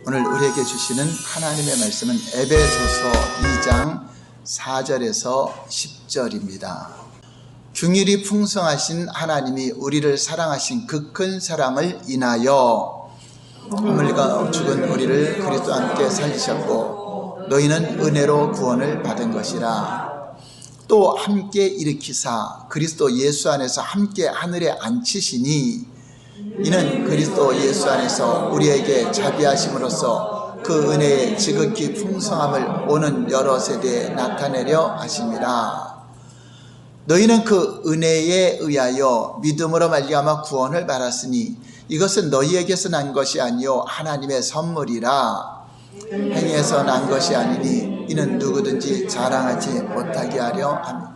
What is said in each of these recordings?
오늘 우리에게 주시는 하나님의 말씀은 에베소서 2장 4절에서 10절입니다. 긍휼이 풍성하신 하나님이 우리를 사랑하신 그 큰 사랑을 인하여 허물과 죽은 우리를 그리스도와 함께 살리셨고 너희는 은혜로 구원을 받은 것이라. 또 함께 일으키사 그리스도 예수 안에서 함께 하늘에 앉히시니 이는 그리스도 예수 안에서 우리에게 자비하심으로써 그 은혜의 지극히 풍성함을 오는 여러 세대에 나타내려 하심이라. 너희는 그 은혜에 의하여 믿음으로 말미암아 구원을 받았으니 이것은 너희에게서 난 것이 아니요 하나님의 선물이라. 행위에서 난 것이 아니니 이는 누구든지 자랑하지 못하게 하려 함이라.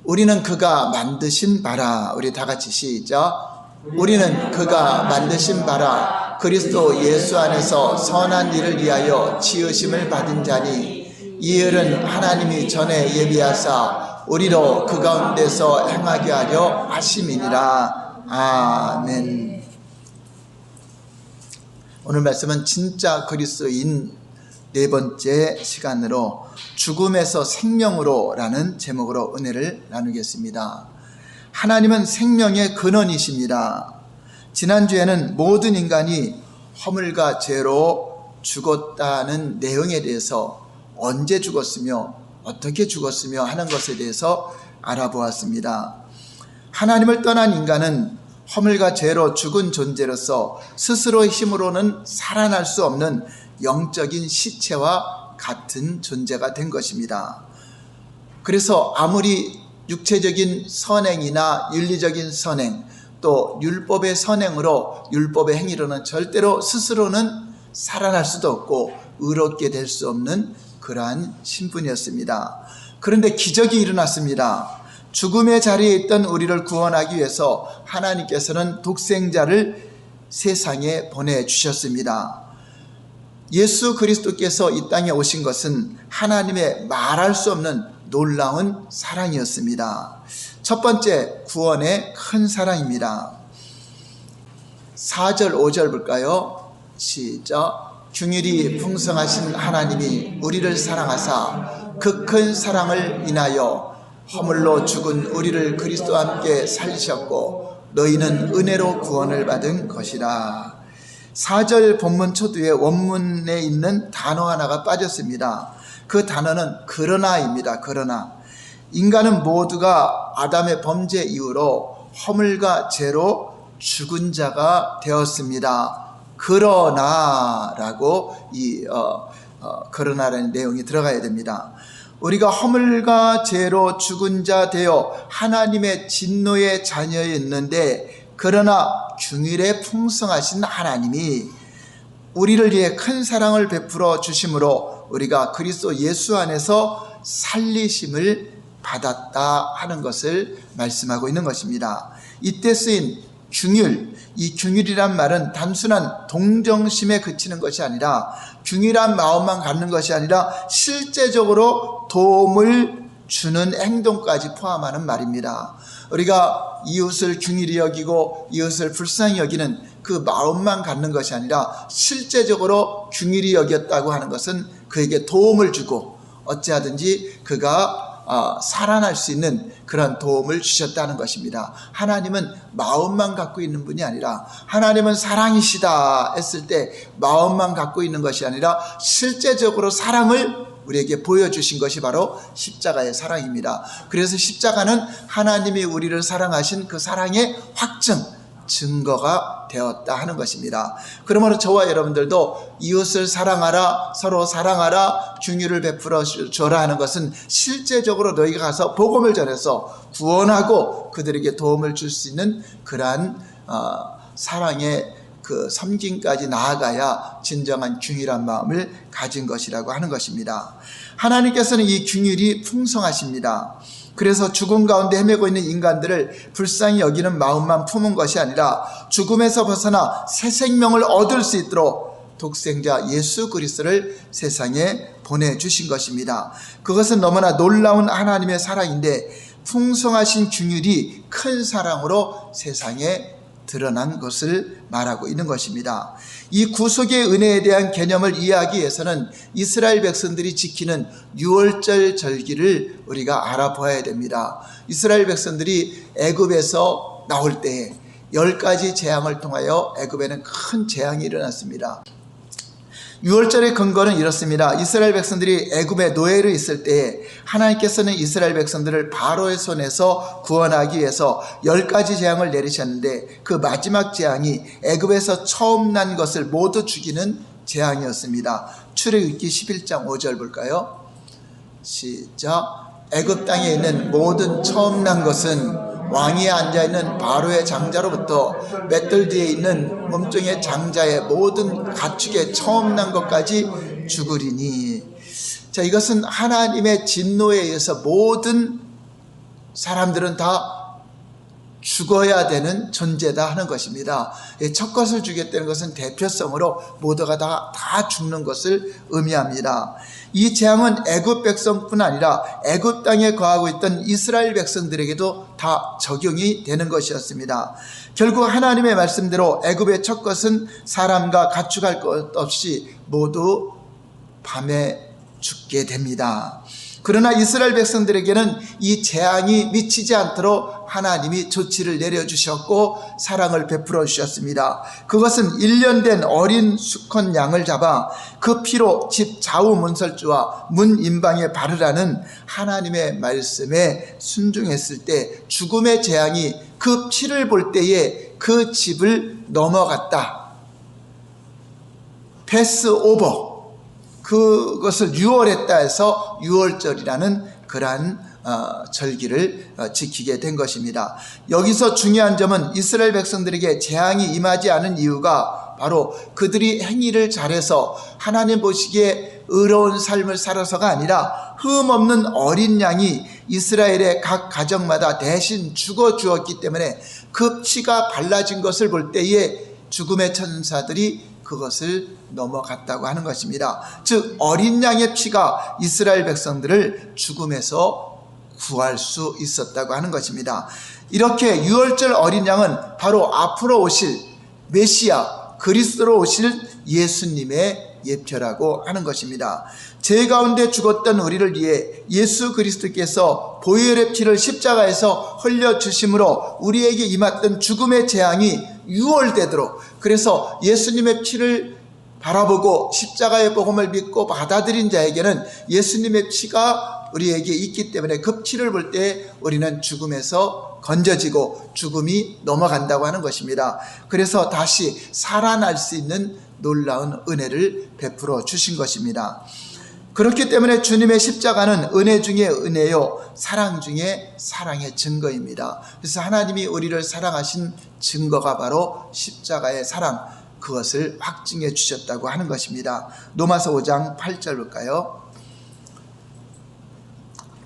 우리는 그가 만드신 바라. 우리 다 같이 시작. 우리는 그가 만드신 바라 그리스도 예수 안에서 선한 일을 위하여 지으심을 받은 자니 이 일은 하나님이 전에 예비하사 우리로 그 가운데서 행하게 하려 하심이니라. 아멘. 오늘 말씀은 진짜 그리스도인 네 번째 시간으로 죽음에서 생명으로 라는 제목으로 은혜를 나누겠습니다. 하나님은 생명의 근원이십니다. 지난주에는 모든 인간이 허물과 죄로 죽었다는 내용에 대해서 언제 죽었으며 어떻게 죽었으며 하는 것에 대해서 알아보았습니다. 하나님을 떠난 인간은 허물과 죄로 죽은 존재로서 스스로의 힘으로는 살아날 수 없는 영적인 시체와 같은 존재가 된 것입니다. 그래서 아무리 육체적인 선행이나 윤리적인 선행 또 율법의 선행으로 율법의 행위로는 절대로 스스로는 살아날 수도 없고 의롭게 될 수 없는 그러한 신분이었습니다. 그런데 기적이 일어났습니다. 죽음의 자리에 있던 우리를 구원하기 위해서 하나님께서는 독생자를 세상에 보내주셨습니다. 예수 그리스도께서 이 땅에 오신 것은 하나님의 말할 수 없는 놀라운 사랑이었습니다. 첫 번째 구원의 큰 사랑입니다. 4절 5절 볼까요? 시작. 긍휼이 풍성하신 하나님이 우리를 사랑하사 그 큰 사랑을 인하여 허물로 죽은 우리를 그리스도와 함께 살리셨고 너희는 은혜로 구원을 받은 것이라. 4절 본문 초두에 원문에 있는 단어 하나가 빠졌습니다. 그 단어는 그러나입니다. 그러나 인간은 모두가 아담의 범죄 이후로 허물과 죄로 죽은 자가 되었습니다. 그러나라고 그러나라는 내용이 들어가야 됩니다. 우리가 허물과 죄로 죽은 자 되어 하나님의 진노의 자녀였는데 그러나 긍휼에 풍성하신 하나님이 우리를 위해 큰 사랑을 베풀어 주심으로 우리가 그리스도 예수 안에서 살리심을 받았다 하는 것을 말씀하고 있는 것입니다. 이때 쓰인 긍휼, 이 긍휼이란 말은 단순한 동정심에 그치는 것이 아니라 긍휼한 마음만 갖는 것이 아니라 실제적으로 도움을 주는 행동까지 포함하는 말입니다. 우리가 이웃을 긍휼히 여기고 이웃을 불쌍히 여기는 그 마음만 갖는 것이 아니라 실제적으로 긍휼히 여겼다고 하는 것은 그에게 도움을 주고 어찌하든지 그가 살아날 수 있는 그런 도움을 주셨다는 것입니다. 하나님은 마음만 갖고 있는 분이 아니라 하나님은 사랑이시다 했을 때 마음만 갖고 있는 것이 아니라 실제적으로 사랑을 우리에게 보여주신 것이 바로 십자가의 사랑입니다. 그래서 십자가는 하나님이 우리를 사랑하신 그 사랑의 확증, 증거가 되었다 하는 것입니다. 그러므로 저와 여러분들도 이웃을 사랑하라, 서로 사랑하라, 긍휼을 베풀어 줘라 하는 것은 실제적으로 너희가 가서 복음을 전해서 구원하고 그들에게 도움을 줄 수 있는 그러한 사랑의 그 섬김까지 나아가야 진정한 긍휼한 마음을 가진 것이라고 하는 것입니다. 하나님께서는 이 긍휼이 풍성하십니다. 그래서 죽음 가운데 헤매고 있는 인간들을 불쌍히 여기는 마음만 품은 것이 아니라 죽음에서 벗어나 새 생명을 얻을 수 있도록 독생자 예수 그리스도를 세상에 보내주신 것입니다. 그것은 너무나 놀라운 하나님의 사랑인데 풍성하신 긍휼이 큰 사랑으로 세상에 드러난 것을 말하고 있는 것입니다. 이 구속의 은혜에 대한 개념을 이해하기 위해서는 이스라엘 백성들이 지키는 유월절 절기를 우리가 알아보아야 됩니다. 이스라엘 백성들이 애굽에서 나올 때에 10가지 재앙을 통하여 애굽에는 큰 재앙이 일어났습니다. 유월절의 근거는 이렇습니다. 이스라엘 백성들이 애굽의 노예로 있을 때에 하나님께서는 이스라엘 백성들을 바로의 손에서 구원하기 위해서 10가지 재앙을 내리셨는데 그 마지막 재앙이 애굽에서 처음 난 것을 모두 죽이는 재앙이었습니다. 출애굽기 11장 5절 볼까요? 시작. 애굽 땅에 있는 모든 처음 난 것은 왕위에 앉아있는 바로의 장자로부터 맷돌 뒤에 있는 몸종의 장자의 모든 가축의 처음 난 것까지 죽으리니. 자, 이것은 하나님의 진노에 의해서 모든 사람들은 다 죽어야 되는 존재다 하는 것입니다. 첫 것을 주겠다는 것은 대표성으로 모두가 다 죽는 것을 의미합니다. 이 재앙은 애굽 백성뿐 아니라 애굽 땅에 거하고 있던 이스라엘 백성들에게도 다 적용이 되는 것이었습니다. 결국 하나님의 말씀대로 애굽의 첫 것은 사람과 가축할 것 없이 모두 밤에 죽게 됩니다. 그러나 이스라엘 백성들에게는 이 재앙이 미치지 않도록 하나님이 조치를 내려주셨고 사랑을 베풀어 주셨습니다. 그것은 1년 된 어린 수컷 양을 잡아 그 피로 집 좌우 문설주와 문 임방에 바르라는 하나님의 말씀에 순종했을 때 죽음의 재앙이 그 피를 볼 때에 그 집을 넘어갔다. 패스 오버. 그것을 유월했다 해서 유월절이라는 그러한 절기를 지키게 된 것입니다. 여기서 중요한 점은 이스라엘 백성들에게 재앙이 임하지 않은 이유가 바로 그들이 행위를 잘해서 하나님 보시기에 의로운 삶을 살아서가 아니라 흠 없는 어린 양이 이스라엘의 각 가정마다 대신 죽어 주었기 때문에 그 피가 발라진 것을 볼 때에 죽음의 천사들이 그것을 넘어갔다고 하는 것입니다. 즉 어린 양의 피가 이스라엘 백성들을 죽음에서 구할 수 있었다고 하는 것입니다. 이렇게 유월절 어린 양은 바로 앞으로 오실 메시아 그리스도로 오실 예수님의 예표라고 하는 것입니다. 죄 가운데 죽었던 우리를 위해 예수 그리스도께서 보혈의 피를 십자가에서 흘려주심으로 우리에게 임했던 죽음의 재앙이 유월되도록, 그래서 예수님의 피를 바라보고 십자가의 복음을 믿고 받아들인 자에게는 예수님의 피가 우리에게 있기 때문에 그 피를 볼 때 우리는 죽음에서 건져지고 죽음이 넘어간다고 하는 것입니다. 그래서 다시 살아날 수 있는 놀라운 은혜를 베풀어 주신 것입니다. 그렇기 때문에 주님의 십자가는 은혜 중에 은혜요, 사랑 중에 사랑의 증거입니다. 그래서 하나님이 우리를 사랑하신 증거가 바로 십자가의 사랑, 그것을 확증해 주셨다고 하는 것입니다. 로마서 5장 8절 볼까요?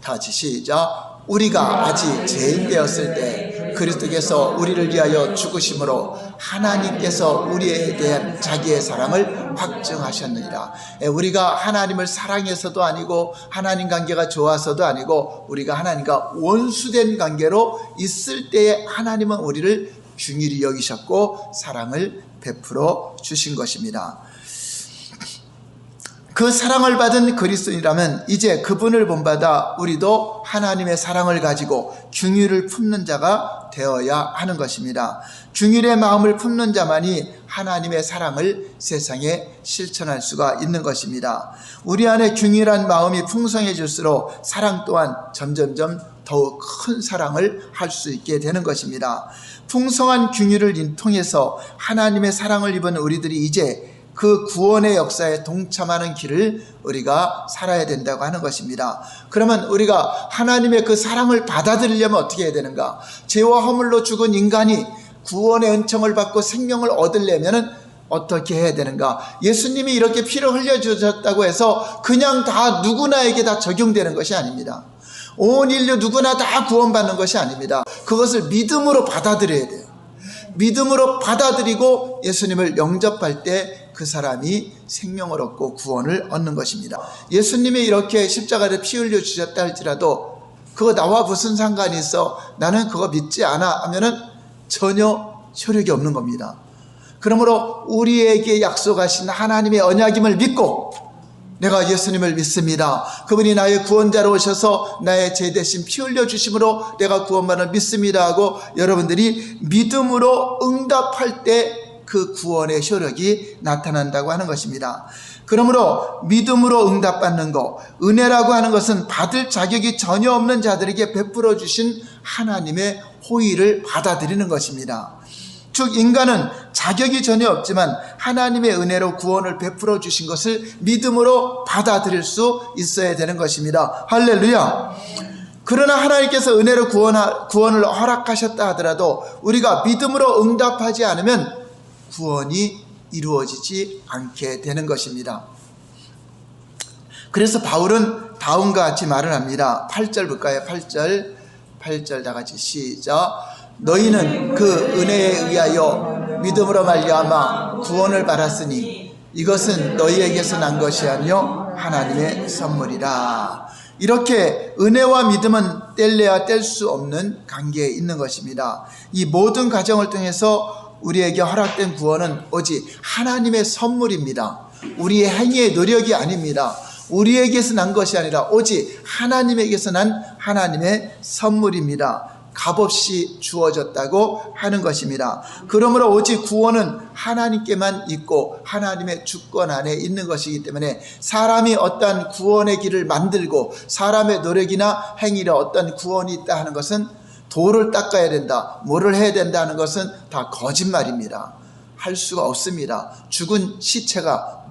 다 같이 시작. 우리가 아직 죄인 되었을 때 그리스도께서 우리를 위하여 죽으심으로 하나님께서 우리에 대한 자기의 사랑을 확증하셨느니라. 우리가 하나님을 사랑해서도 아니고 하나님 관계가 좋아서도 아니고 우리가 하나님과 원수된 관계로 있을 때에 하나님은 우리를 중일히 여기셨고 사랑을 베풀어 주신 것입니다. 그 사랑을 받은 그리스도인이라면 이제 그분을 본받아 우리도 하나님의 사랑을 가지고 긍휼을 품는 자가 되어야 하는 것입니다. 긍휼의 마음을 품는 자만이 하나님의 사랑을 세상에 실천할 수가 있는 것입니다. 우리 안에 긍휼한 마음이 풍성해질수록 사랑 또한 점점점 더욱 큰 사랑을 할 수 있게 되는 것입니다. 풍성한 긍휼을 통해서 하나님의 사랑을 입은 우리들이 이제 그 구원의 역사에 동참하는 길을 우리가 살아야 된다고 하는 것입니다. 그러면 우리가 하나님의 그 사랑을 받아들이려면 어떻게 해야 되는가? 죄와 허물로 죽은 인간이 구원의 은총을 받고 생명을 얻으려면 어떻게 해야 되는가? 예수님이 이렇게 피를 흘려주셨다고 해서 그냥 다 누구나에게 다 적용되는 것이 아닙니다. 온 인류 누구나 다 구원받는 것이 아닙니다. 그것을 믿음으로 받아들여야 돼요. 믿음으로 받아들이고 예수님을 영접할 때 그 사람이 생명을 얻고 구원을 얻는 것입니다. 예수님이 이렇게 십자가를 피 흘려 주셨다 할지라도 그거 나와 무슨 상관이 있어? 나는 그거 믿지 않아 하면은 전혀 효력이 없는 겁니다. 그러므로 우리에게 약속하신 하나님의 언약임을 믿고 내가 예수님을 믿습니다. 그분이 나의 구원자로 오셔서 나의 죄 대신 피 흘려 주심으로 내가 구원받을 믿습니다 하고 여러분들이 믿음으로 응답할 때 그 구원의 효력이 나타난다고 하는 것입니다. 그러므로 믿음으로 응답받는 것, 은혜라고 하는 것은 받을 자격이 전혀 없는 자들에게 베풀어 주신 하나님의 호의를 받아들이는 것입니다. 즉 인간은 자격이 전혀 없지만 하나님의 은혜로 구원을 베풀어 주신 것을 믿음으로 받아들일 수 있어야 되는 것입니다. 할렐루야. 그러나 하나님께서 은혜로 구원을 허락하셨다 하더라도 우리가 믿음으로 응답하지 않으면 구원이 이루어지지 않게 되는 것입니다. 그래서 바울은 다음과 같이 말을 합니다. 8절 볼까요? 8절 다 같이 시작. 너희는 그 은혜에 의하여 믿음으로 말미암아 구원을 받았으니 이것은 너희에게서 난 것이 아니요 하나님의 선물이라. 이렇게 은혜와 믿음은 뗄래야 뗄 수 없는 관계에 있는 것입니다. 이 모든 과정을 통해서 우리에게 허락된 구원은 오직 하나님의 선물입니다. 우리의 행위의 노력이 아닙니다. 우리에게서 난 것이 아니라 오직 하나님에게서 난 하나님의 선물입니다. 값없이 주어졌다고 하는 것입니다. 그러므로 오직 구원은 하나님께만 있고 하나님의 주권 안에 있는 것이기 때문에 사람이 어떠한 구원의 길을 만들고 사람의 노력이나 행위로 어떤 구원이 있다 하는 것은 돌을 닦아야 된다, 뭐를 해야 된다 하는 것은 다 거짓말입니다. 할 수가 없습니다. 죽은 시체가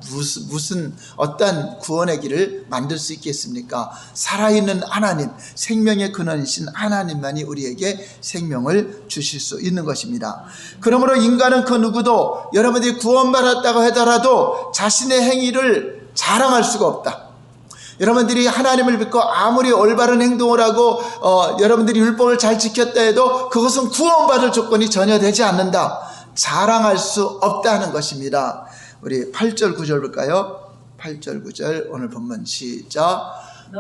무슨 어떤 구원의 길을 만들 수 있겠습니까? 살아있는 하나님, 생명의 근원이신 하나님만이 우리에게 생명을 주실 수 있는 것입니다. 그러므로 인간은 그 누구도 여러분들이 구원받았다고 하더라도 자신의 행위를 자랑할 수가 없다. 여러분들이 하나님을 믿고 아무리 올바른 행동을 하고 여러분들이 율법을 잘 지켰다 해도 그것은 구원받을 조건이 전혀 되지 않는다. 자랑할 수 없다는 것입니다. 우리 8절 9절 볼까요? 8절 9절 오늘 본문 시작.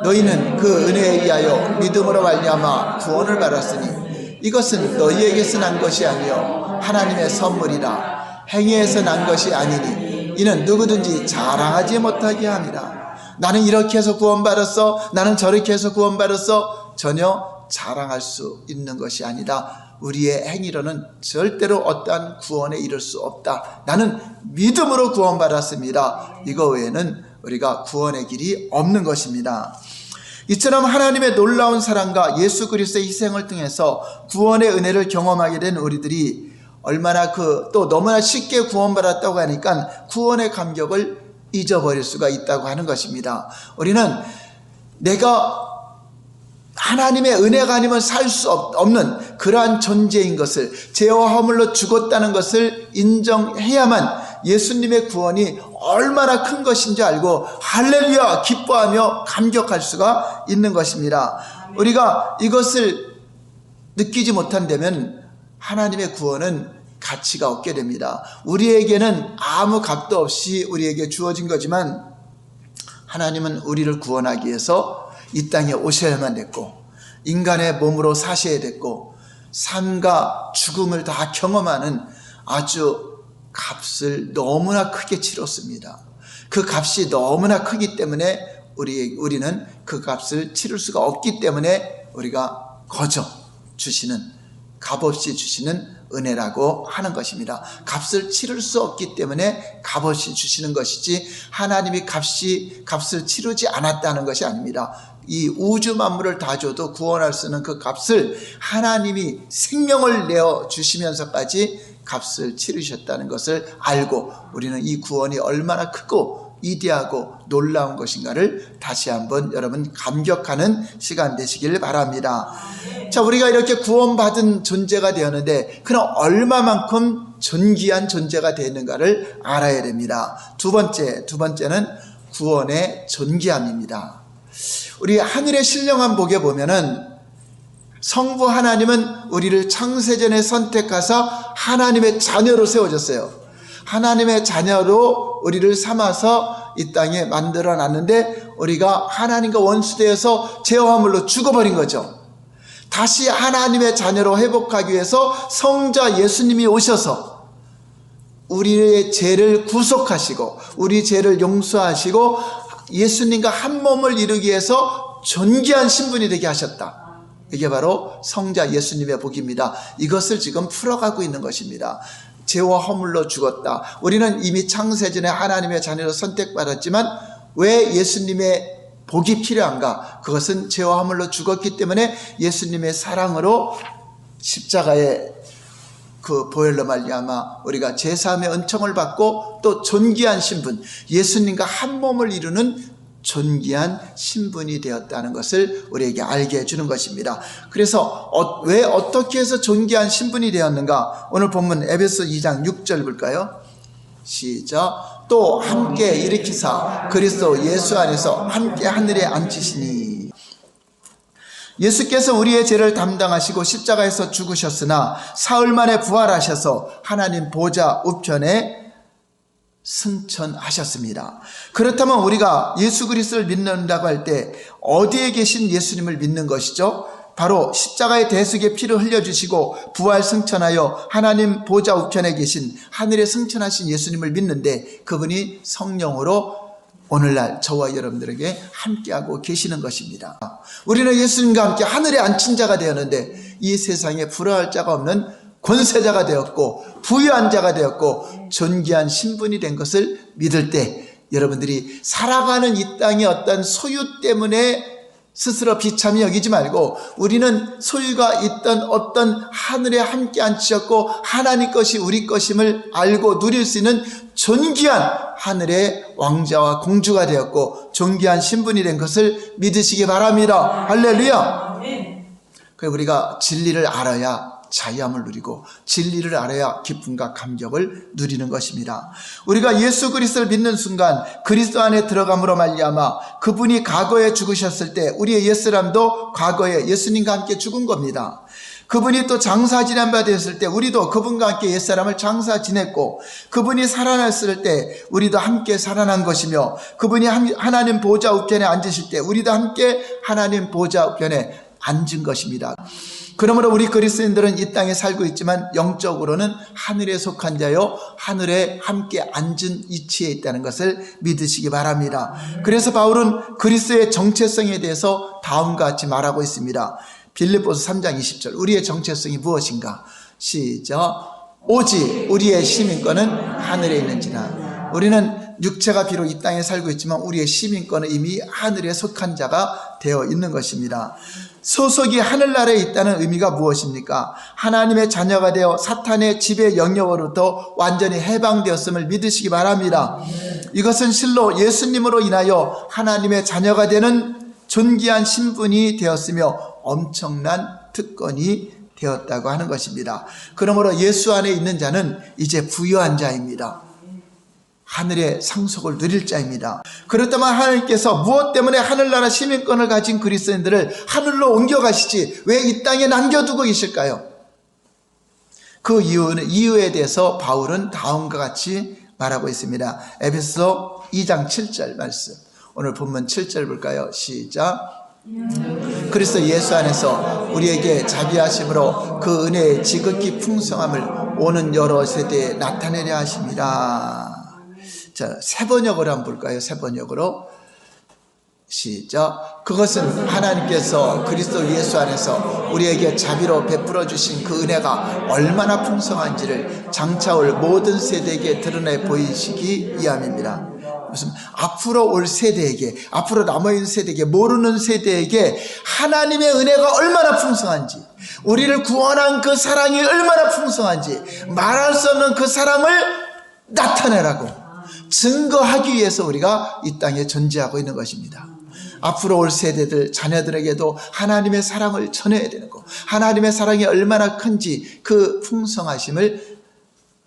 너희는 그 은혜에 의하여 믿음으로 말미암아 구원을 받았으니 이것은 너희에게서 난 것이 아니요 하나님의 선물이라. 행위에서 난 것이 아니니 이는 누구든지 자랑하지 못하게 함이라. 나는 이렇게 해서 구원받았어, 나는 저렇게 해서 구원받았어, 전혀 자랑할 수 있는 것이 아니다. 우리의 행위로는 절대로 어떠한 구원에 이를 수 없다. 나는 믿음으로 구원받았습니다. 이거 외에는 우리가 구원의 길이 없는 것입니다. 이처럼 하나님의 놀라운 사랑과 예수 그리스도의 희생을 통해서 구원의 은혜를 경험하게 된 우리들이 얼마나 또 너무나 쉽게 구원받았다고 하니까 구원의 감격을 잊어버릴 수가 있다고 하는 것입니다. 우리는 내가 하나님의 은혜가 아니면 살 수 없는 그러한 존재인 것을, 죄와 허물로 죽었다는 것을 인정해야만 예수님의 구원이 얼마나 큰 것인지 알고 할렐루야 기뻐하며 감격할 수가 있는 것입니다. 우리가 이것을 느끼지 못한다면 하나님의 구원은 가치가 없게 됩니다. 우리에게는 아무 값도 없이 우리에게 주어진 거지만 하나님은 우리를 구원하기 위해서 이 땅에 오셔야만 됐고 인간의 몸으로 사셔야 됐고 삶과 죽음을 다 경험하는 아주 값을 너무나 크게 치렀습니다. 그 값이 너무나 크기 때문에 우리는 그 값을 치를 수가 없기 때문에 우리가 거저 주시는, 값없이 주시는 은혜라고 하는 것입니다. 값을 치를 수 없기 때문에 값없이 주시는 것이지 하나님이 값을 치르지 않았다는 것이 아닙니다. 이 우주 만물을 다 줘도 구원할 수 있는 그 값을 하나님이 생명을 내어 주시면서까지 값을 치르셨다는 것을 알고 우리는 이 구원이 얼마나 크고 위대하고 놀라운 것인가를 다시 한번 여러분 감격하는 시간 되시길 바랍니다. 자, 우리가 이렇게 구원받은 존재가 되었는데 그럼 얼마만큼 존귀한 존재가 되는가를 알아야 됩니다. 두 번째는 구원의 존귀함입니다. 우리 하늘의 신령한 복에 보면은 성부 하나님은 우리를 창세전에 선택하사 하나님의 자녀로 세워줬어요. 하나님의 자녀로 우리를 삼아서 이 땅에 만들어 놨는데 우리가 하나님과 원수되어서 죄와 허물로 죽어버린 거죠. 다시 하나님의 자녀로 회복하기 위해서 성자 예수님이 오셔서 우리의 죄를 구속하시고 우리 죄를 용서하시고 예수님과 한 몸을 이루기 위해서 존귀한 신분이 되게 하셨다. 이게 바로 성자 예수님의 복입니다. 이것을 지금 풀어가고 있는 것입니다. 죄와 허물로 죽었다. 우리는 이미 창세전에 하나님의 자녀로 선택받았지만 왜 예수님의 복이 필요한가? 그것은 죄와 허물로 죽었기 때문에 예수님의 사랑으로 십자가의 그 보혈로 말미암아 우리가 제사함의 은총을 받고 또 존귀한 신분, 예수님과 한 몸을 이루는 존귀한 신분이 되었다는 것을 우리에게 알게 해주는 것입니다. 그래서 왜 어떻게 해서 존귀한 신분이 되었는가? 오늘 본문 에베소 2장 6절 볼까요? 시작. 또 함께 일으키사 그리스도 예수 안에서 함께 하늘에 앉히시니. 예수께서 우리의 죄를 담당하시고 십자가에서 죽으셨으나 사흘 만에 부활하셔서 하나님 보좌 우편에 승천하셨습니다. 그렇다면 우리가 예수 그리스도를 믿는다고 할 때 어디에 계신 예수님을 믿는 것이죠? 바로 십자가의 대속의 피를 흘려주시고 부활 승천하여 하나님 보좌 우편에 계신 하늘에 승천하신 예수님을 믿는데 그분이 성령으로 오늘날 저와 여러분들에게 함께하고 계시는 것입니다. 우리는 예수님과 함께 하늘에 앉힌 자가 되었는데 이 세상에 불허할 자가 없는 권세자가 되었고 부유한 자가 되었고 존귀한 신분이 된 것을 믿을 때 여러분들이 살아가는 이 땅의 어떤 소유 때문에 스스로 비참히 여기지 말고 우리는 소유가 있던 어떤 하늘에 함께 앉히셨고 하나님 것이 우리 것임을 알고 누릴 수 있는 존귀한 하늘의 왕자와 공주가 되었고 존귀한 신분이 된 것을 믿으시기 바랍니다. 할렐루야. 그래서 우리가 진리를 알아야 자유함을 누리고 진리를 알아야 기쁨과 감격을 누리는 것입니다. 우리가 예수 그리스도를 믿는 순간 그리스도 안에 들어감으로 말미암아 그분이 과거에 죽으셨을 때 우리의 옛사람도 과거에 예수님과 함께 죽은 겁니다. 그분이 또 장사 지낸 바 되었을 때 우리도 그분과 함께 옛사람을 장사 지냈고 그분이 살아났을 때 우리도 함께 살아난 것이며 그분이 하나님 보좌 우편에 앉으실 때 우리도 함께 하나님 보좌 우편에 앉은 것입니다. 그러므로 우리 그리스도인들은 이 땅에 살고 있지만 영적으로는 하늘에 속한 자요 하늘에 함께 앉은 위치에 있다는 것을 믿으시기 바랍니다. 그래서 바울은 그리스도의 정체성에 대해서 다음과 같이 말하고 있습니다. 빌립보서 3장 20절 우리의 정체성이 무엇인가? 시작. 오직 우리의 시민권은 하늘에 있는지라. 우리는 육체가 비록 이 땅에 살고 있지만 우리의 시민권은 이미 하늘에 속한 자가 되어 있는 것입니다. 소속이 하늘나라에 있다는 의미가 무엇입니까? 하나님의 자녀가 되어 사탄의 지배 영역으로부터 완전히 해방되었음을 믿으시기 바랍니다. 이것은 실로 예수님으로 인하여 하나님의 자녀가 되는 존귀한 신분이 되었으며 엄청난 특권이 되었다고 하는 것입니다. 그러므로 예수 안에 있는 자는 이제 부유한 자입니다. 하늘의 상속을 누릴 자입니다. 그렇다면 하나님께서 무엇 때문에 하늘나라 시민권을 가진 그리스도인들을 하늘로 옮겨가시지 왜 이 땅에 남겨두고 계실까요? 그 이유에 대해서 바울은 다음과 같이 말하고 있습니다. 에베소 2장 7절 말씀 오늘 본문 7절 볼까요? 시작. 그리스도 예수 안에서 우리에게 자비하심으로 그 은혜의 지극히 풍성함을 오는 여러 세대에 나타내려 하십니다. 자, 세 번역으로 한번 볼까요? 세 번역으로 시작. 그것은 하나님께서 그리스도 예수 안에서 우리에게 자비로 베풀어 주신 그 은혜가 얼마나 풍성한지를 장차올 모든 세대에게 드러내 보이시기 위함입니다. 무슨 앞으로 올 세대에게, 앞으로 남아있는 세대에게, 모르는 세대에게 하나님의 은혜가 얼마나 풍성한지, 우리를 구원한 그 사랑이 얼마나 풍성한지 말할 수 없는 그 사랑을 나타내라고 증거하기 위해서 우리가 이 땅에 존재하고 있는 것입니다. 앞으로 올 세대들, 자녀들에게도 하나님의 사랑을 전해야 되는 거, 하나님의 사랑이 얼마나 큰지 그 풍성하심을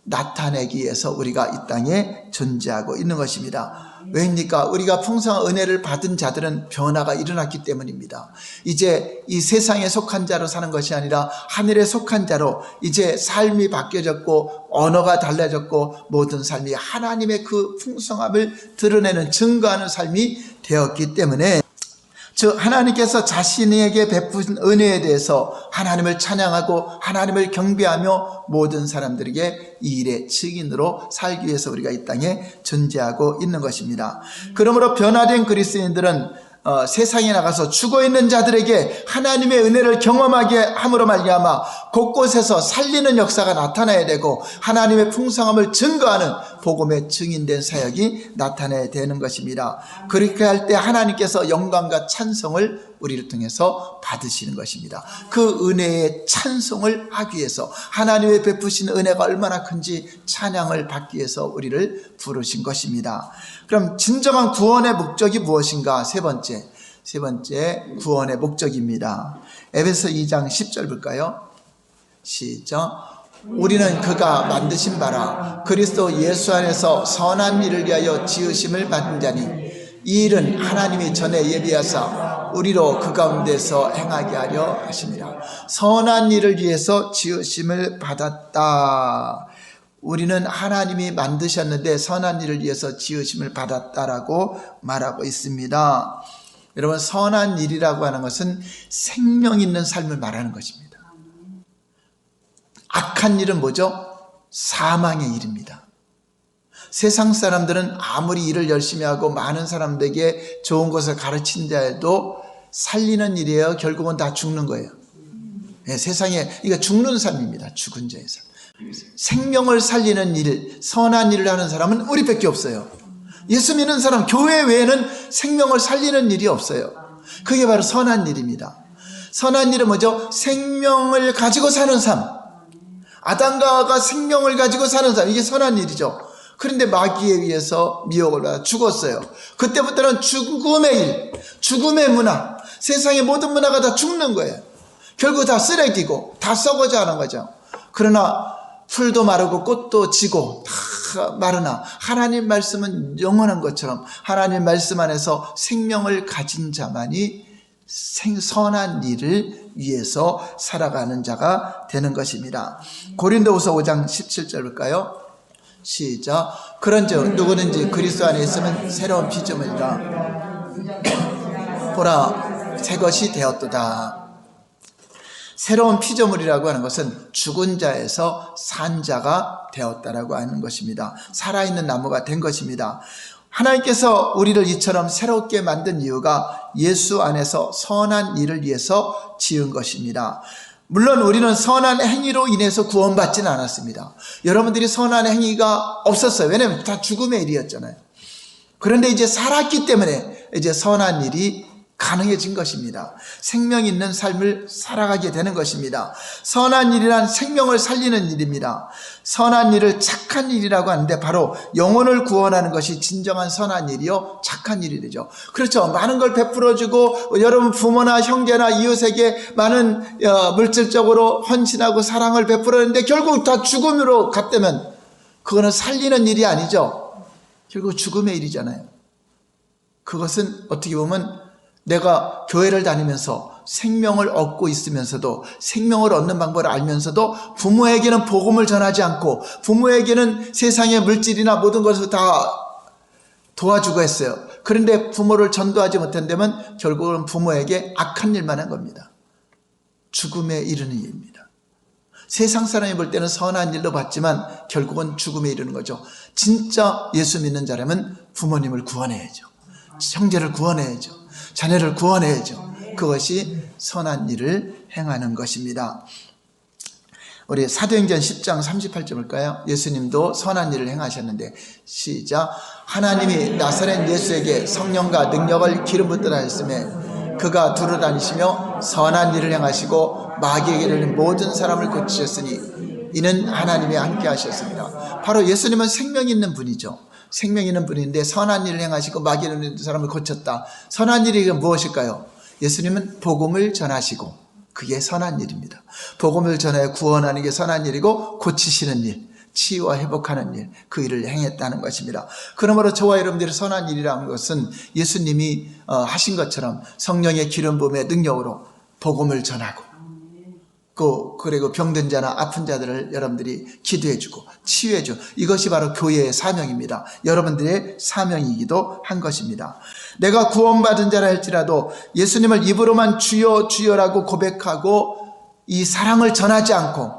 나타내기 위해서 우리가 이 땅에 존재하고 있는 것입니다. 왜입니까? 우리가 풍성한 은혜를 받은 자들은 변화가 일어났기 때문입니다. 이제 이 세상에 속한 자로 사는 것이 아니라 하늘에 속한 자로 이제 삶이 바뀌어졌고 언어가 달라졌고 모든 삶이 하나님의 그 풍성함을 드러내는 증거하는 삶이 되었기 때문에 즉 하나님께서 자신에게 베푸신 은혜에 대해서 하나님을 찬양하고 하나님을 경배하며 모든 사람들에게 이 일의 증인으로 살기 위해서 우리가 이 땅에 존재하고 있는 것입니다. 그러므로 변화된 그리스도인들은 세상에 나가서 죽어있는 자들에게 하나님의 은혜를 경험하게 함으로 말미암아 곳곳에서 살리는 역사가 나타나야 되고 하나님의 풍성함을 증거하는 복음의 증인된 사역이 나타나야 되는 것입니다. 그렇게 할 때 하나님께서 영광과 찬송을 우리를 통해서 받으시는 것입니다. 그 은혜의 찬송을 하기 위해서 하나님의 베푸신 은혜가 얼마나 큰지 찬양을 받기 위해서 우리를 부르신 것입니다. 그럼 진정한 구원의 목적이 무엇인가? 세 번째 구원의 목적입니다. 에베소 2장 10절 볼까요? 시작. 우리는 그가 만드신 바라 그리스도 예수 안에서 선한 일을 위하여 지으심을 받은 자니 이 일은 하나님이 전에 예비하사 우리로 그 가운데서 행하게 하려 하십니다. 선한 일을 위해서 지으심을 받았다. 우리는 하나님이 만드셨는데 선한 일을 위해서 지으심을 받았다라고 말하고 있습니다. 여러분, 선한 일이라고 하는 것은 생명 있는 삶을 말하는 것입니다. 악한 일은 뭐죠? 사망의 일입니다. 세상 사람들은 아무리 일을 열심히 하고 많은 사람들에게 좋은 것을 가르친다 해도 살리는 일이에요. 결국은 다 죽는 거예요. 네, 세상에 이거 죽는 삶입니다. 죽은 자의 삶. 생명을 살리는 일, 선한 일을 하는 사람은 우리밖에 없어요. 예수 믿는 사람, 교회 외에는 생명을 살리는 일이 없어요. 그게 바로 선한 일입니다. 선한 일은 뭐죠? 생명을 가지고 사는 삶. 아담과 하와가 생명을 가지고 사는 삶, 이게 선한 일이죠. 그런데 마귀에 의해서 미혹을 받아 죽었어요. 그때부터는 죽음의 일, 죽음의 문화, 세상의 모든 문화가 다 죽는 거예요. 결국 다 쓰레기고 다 썩어져 하는 거죠. 그러나 풀도 마르고 꽃도 지고 다 마르나 하나님 말씀은 영원한 것처럼 하나님 말씀 안에서 생명을 가진 자만이 선한 일을 위해서 살아가는 자가 되는 것입니다. 고린도후서 5장 17절 볼까요? 시작. 그런즉 누구든지 그리스도 안에 있으면 새로운 피조물이라 보라 새 것이 되었도다. 새로운 피조물이라고 하는 것은 죽은 자에서 산 자가 되었다라고 하는 것입니다. 살아있는 나무가 된 것입니다. 하나님께서 우리를 이처럼 새롭게 만든 이유가 예수 안에서 선한 일을 위해서 지은 것입니다. 물론 우리는 선한 행위로 인해서 구원받지는 않았습니다. 여러분들이 선한 행위가 없었어요. 왜냐하면 다 죽음의 일이었잖아요. 그런데 이제 살았기 때문에 이제 선한 일이 가능해진 것입니다. 생명 있는 삶을 살아가게 되는 것입니다. 선한 일이란 생명을 살리는 일입니다. 선한 일을 착한 일이라고 하는데 바로 영혼을 구원하는 것이 진정한 선한 일이요 착한 일이 되죠. 그렇죠. 많은 걸 베풀어주고 여러분 부모나 형제나 이웃에게 많은 물질적으로 헌신하고 사랑을 베풀었는데 결국 다 죽음으로 갔다면 그거는 살리는 일이 아니죠. 결국 죽음의 일이잖아요. 그것은 어떻게 보면 내가 교회를 다니면서 생명을 얻고 있으면서도 생명을 얻는 방법을 알면서도 부모에게는 복음을 전하지 않고 부모에게는 세상의 물질이나 모든 것을 다 도와주고 했어요. 그런데 부모를 전도하지 못한다면 결국은 부모에게 악한 일만 한 겁니다. 죽음에 이르는 일입니다. 세상 사람이 볼 때는 선한 일로 봤지만 결국은 죽음에 이르는 거죠. 진짜 예수 믿는 자라면 부모님을 구원해야죠. 형제를 구원해야죠. 자녀를 구원해야죠. 그것이 선한 일을 행하는 것입니다. 우리 사도행전 10장 38절 볼까요? 예수님도 선한 일을 행하셨는데 시작. 하나님이 나사렛 예수에게 성령과 능력을 기름 붓듯 하셨으며 그가 두루 다니시며 선한 일을 행하시고 마귀에게 들린 모든 사람을 고치셨으니 이는 하나님이 함께 하셨습니다. 바로 예수님은 생명 있는 분이죠. 생명 있는 분인데 선한 일을 행하시고 마귀에 들린 사람을 고쳤다. 선한 일이 무엇일까요? 예수님은 복음을 전하시고 그게 선한 일입니다. 복음을 전하여 구원하는 게 선한 일이고 고치시는 일, 치유와 회복하는 일, 그 일을 행했다는 것입니다. 그러므로 저와 여러분들의 선한 일이라는 것은 예수님이 하신 것처럼 성령의 기름 부음의 능력으로 복음을 전하고 그리고 병든 자나 아픈 자들을 여러분들이 기도해주고 치유해주고, 이것이 바로 교회의 사명입니다. 여러분들의 사명이기도 한 것입니다. 내가 구원받은 자라 할지라도 예수님을 입으로만 주여 주여라고 고백하고 이 사랑을 전하지 않고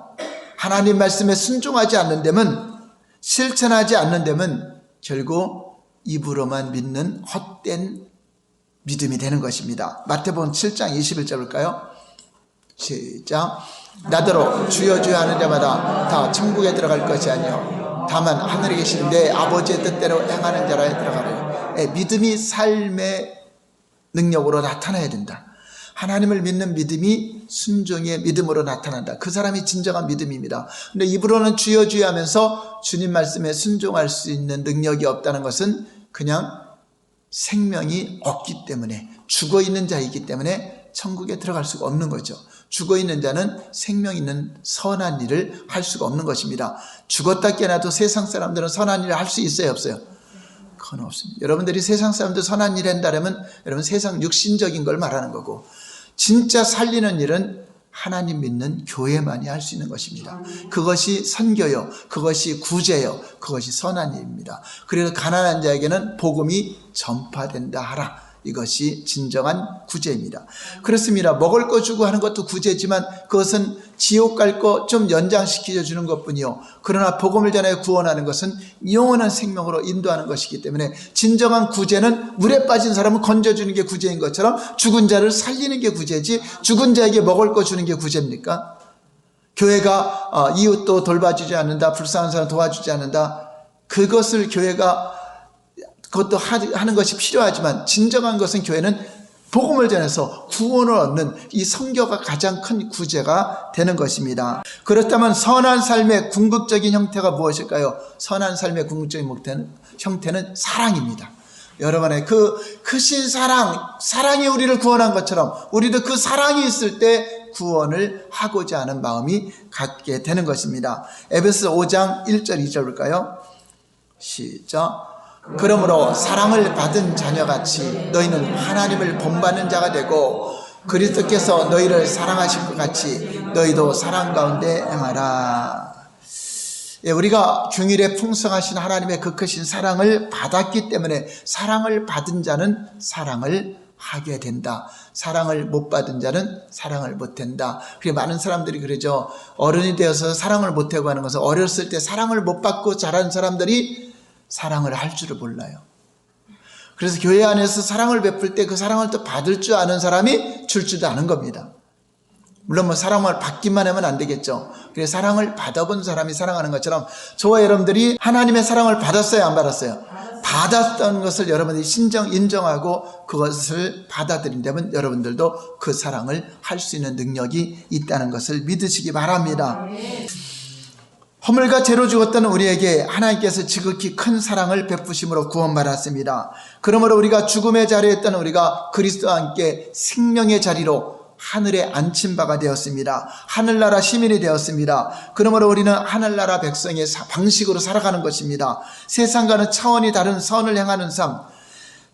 하나님 말씀에 순종하지 않는 데면, 실천하지 않는 데면 결국 입으로만 믿는 헛된 믿음이 되는 것입니다. 마태복음 7장 21절 볼까요? 시작. 나더러 주여 주여 하는 자마다 다 천국에 들어갈 것이 아니요 다만 하늘에 계신 내 아버지의 뜻대로 행하는 자라에 들어가리라. 믿음이 삶의 능력으로 나타나야 된다. 하나님을 믿는 믿음이 순종의 믿음으로 나타난다. 그 사람이 진정한 믿음입니다. 근데 입으로는 주여 주여 하면서 주님 말씀에 순종할 수 있는 능력이 없다는 것은 그냥 생명이 없기 때문에, 죽어있는 자이기 때문에 천국에 들어갈 수가 없는 거죠. 죽어있는 자는 생명 있는 선한 일을 할 수가 없는 것입니다. 죽었다 깨어나도 세상 사람들은 선한 일을 할 수 있어요, 없어요? 그건 없습니다. 여러분들이 세상 사람들 선한 일을 한다면 여러분 세상 육신적인 걸 말하는 거고, 진짜 살리는 일은 하나님 믿는 교회만이 할 수 있는 것입니다. 그것이 선교요, 그것이 구제요, 그것이 선한 일입니다. 그래서 가난한 자에게는 복음이 전파된다 하라. 이것이 진정한 구제입니다. 그렇습니다. 먹을 거 주고 하는 것도 구제지만 그것은 지옥 갈 거 좀 연장시켜 주는 것뿐이요, 그러나 복음을 전해 구원하는 것은 영원한 생명으로 인도하는 것이기 때문에 진정한 구제는 물에 빠진 사람을 건져주는 게 구제인 것처럼 죽은 자를 살리는 게 구제지, 죽은 자에게 먹을 거 주는 게 구제입니까? 교회가 이웃도 돌봐주지 않는다, 불쌍한 사람 도와주지 않는다, 그것을 교회가 그것도 하는 것이 필요하지만 진정한 것은 교회는 복음을 전해서 구원을 얻는 이 선교가 가장 큰 구제가 되는 것입니다. 그렇다면 선한 삶의 궁극적인 형태가 무엇일까요? 선한 삶의 궁극적인 형태는 사랑입니다. 여러분의 그 크신 사랑이 우리를 구원한 것처럼 우리도 그 사랑이 있을 때 구원을 하고자 하는 마음이 갖게 되는 것입니다. 에베소 5장 1절 2절 볼까요? 시작. 그러므로 사랑을 받은 자녀같이 너희는 하나님을 본받는 자가 되고 그리스도께서 너희를 사랑하신 것 같이 너희도 사랑 가운데 행하라. 우리가 긍휼에 풍성하신 하나님의 그 크신 사랑을 받았기 때문에 사랑을 받은 자는 사랑을 하게 된다. 사랑을 못 받은 자는 사랑을 못 한다. 그게 많은 사람들이 그러죠. 어른이 되어서 사랑을 못 하고 하는 것은 어렸을 때 사랑을 못 받고 자란 사람들이 사랑을 할 줄을 몰라요. 그래서 교회 안에서 사랑을 베풀 때 그 사랑을 또 받을 줄 아는 사람이 줄 줄도 아는 겁니다. 물론 뭐 사랑을 받기만 하면 안 되겠죠. 그래서 사랑을 받아본 사람이 사랑하는 것처럼 저와 여러분들이 하나님의 사랑을 받았어요, 안 받았어요? 받았던 것을 여러분들이 인정하고 그것을 받아들인다면 여러분들도 그 사랑을 할 수 있는 능력이 있다는 것을 믿으시기 바랍니다. 허물과 죄로 죽었던 우리에게 하나님께서 지극히 큰 사랑을 베푸심으로 구원받았습니다. 그러므로 우리가 죽음의 자리에 있던 우리가 그리스도와 함께 생명의 자리로 하늘에 앉힌 바가 되었습니다. 하늘나라 시민이 되었습니다. 그러므로 우리는 하늘나라 백성의 방식으로 살아가는 것입니다. 세상과는 차원이 다른 선을 행하는 삶,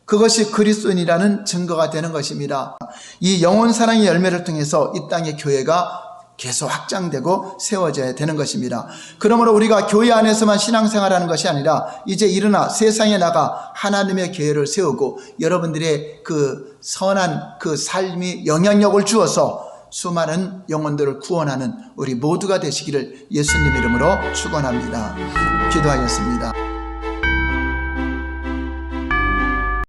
그것이 그리스도인이라는 증거가 되는 것입니다. 이 영원 사랑의 열매를 통해서 이 땅의 교회가 계속 확장되고 세워져야 되는 것입니다. 그러므로 우리가 교회 안에서만 신앙생활하는 것이 아니라 이제 일어나 세상에 나가 하나님의 교회를 세우고 여러분들의 그 선한 그 삶이 영향력을 주어서 수많은 영혼들을 구원하는 우리 모두가 되시기를 예수님 이름으로 축원합니다. 기도하겠습니다.